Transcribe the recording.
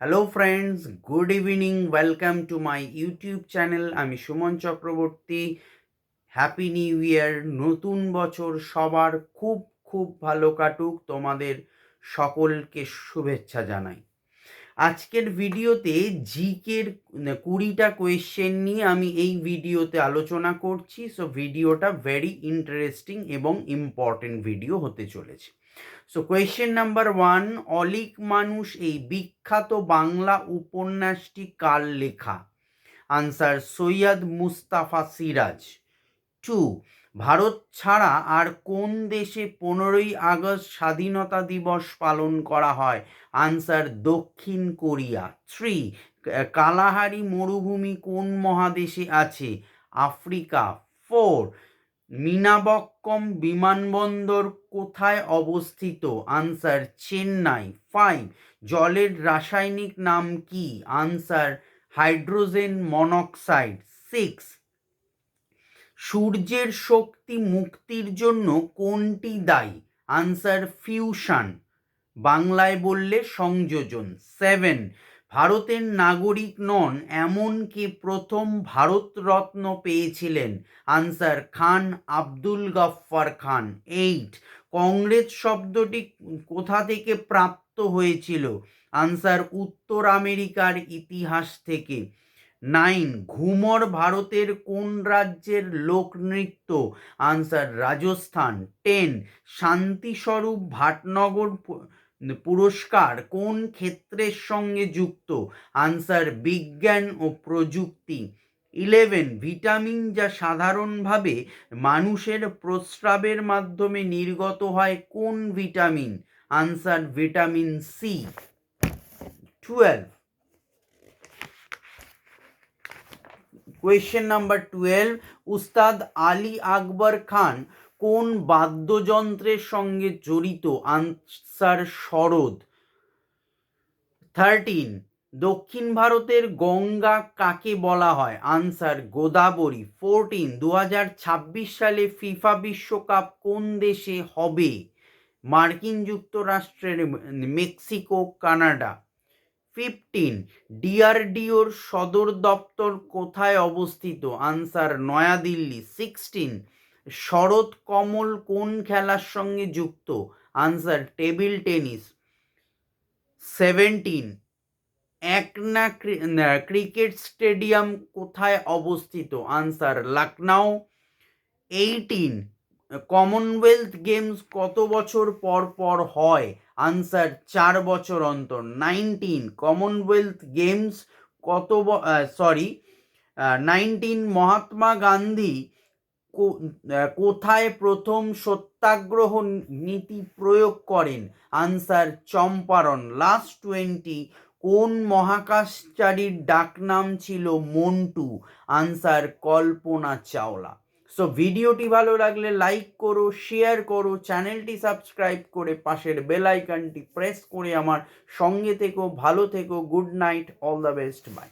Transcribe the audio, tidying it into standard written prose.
Hello friends, good evening. Welcome to my YouTube channel. আমি Suman Chakraborty. Happy new year. নতুন বছর সবার খুব খুব ভালো কাটুক। তোমাদের সকলকে শুভেচ্ছা জানাই। আজকের ভিডিওতে জিকের 20টা কোয়েশ্চেন নিয়ে আমি এই ভিডিওতে আলোচনা করছি। সো ভিডিওটা ভেরি ইন্টারেস্টিং এবং ইম্পর্টেন্ট ভিডিও হতে চলেছে। সো কোয়েশ্চেন নাম্বার 1, অলীক মানুষ এই বিখ্যাত বাংলা উপন্যাসটি কার লেখা? আনসার সৈয়দ মুস্তাফা সিরাজ। 2, ভারত ছাড়া আর কোন দেশে 15ই আগস্ট স্বাধীনতা দিবস পালন করা হয়? আনসার দক্ষিণ কোরিয়া। 3, কালাহারি মরুভূমি কোন মহাদেশে আছে? আফ্রিকা। 4, মীনাবক্কম বিমানবন্দর কোথায় অবস্থিত? আনসার চেন্নাই। 5, জলের রাসায়নিক নাম কি? Answer hydrogen monoxide. 6, সূর্যের শক্তি মুক্তির জন্য কোনটি দায়ী? আনসার ফিউশন, বাংলায় বললে সংযোজন। 7, ভারতের নাগরিক নন এমন কে প্রথম ভারতরত্ন পেয়েছিলেন? আনসার খান আব্দুল গফফার খান। 8, কংগ্রেস শব্দটি কোথা থেকে প্রাপ্ত হয়েছিল? আনসার উত্তর আমেরিকার ইতিহাস থেকে। 9, ঘুমর ভারতের কোন রাজ্যের লোকনৃত্য? আনসার রাজস্থান। 10, শান্তিস্বরূপ ভাটনগর পুরস্কার কোন ক্ষেত্রের সঙ্গে যুক্ত? আনসার বিজ্ঞান ও প্রযুক্তি। 11, ভিটামিন যা সাধারণভাবে মানুষের প্রস্রাবের মাধ্যমে নির্গত হয় কোন vitamin? Answer vitamin C. 12, question number 12, Ustad Ali Akbar খান কোন বাদ্যযন্ত্রের সঙ্গে জড়িত? আনসার সরোদ। 13, দক্ষিণ ভারতের গঙ্গা কাকে বলা হয়? আনসার গোদাবরী। 14, 2026 সালে ফিফা বিশ্বকাপ কোন দেশে হবে? মার্কিন যুক্তরাষ্ট্রের, মেক্সিকো, কানাডা। 15, ডিআরডিওর সদর দপ্তর কোথায় অবস্থিত? আনসার নয়াদিল্লি। 16, শরৎ কমল কোন খেলার সঙ্গে যুক্ত? Answer table tennis. 17, Ekana cricket stadium কোথায় অবস্থিত? আনসার লখনউ। 18, কমনওয়েলথ গেমস কত বছর পর পর হয়? আনসার 4 বছর অন্তর। 19, কমনওয়েলথ গেমস কত 19, মহাত্মা গান্ধী কোথায় প্রথম সত্যাগ্রহ নীতি প্রয়োগ করেন? আনসার চম্পারণ। লাস্ট 20, কোন মহাকাশচারীর ডাকনাম ছিল মন্টু? আনসার কল্পনা চাওলা। সো ভিডিওটি ভালো লাগলে লাইক করো, শেয়ার করো, চ্যানেলটি সাবস্ক্রাইব করে পাশের বেল আইকনটি প্রেস করে আমার সঙ্গে থেকো। ভালো থেকো। Good night. All the best. By.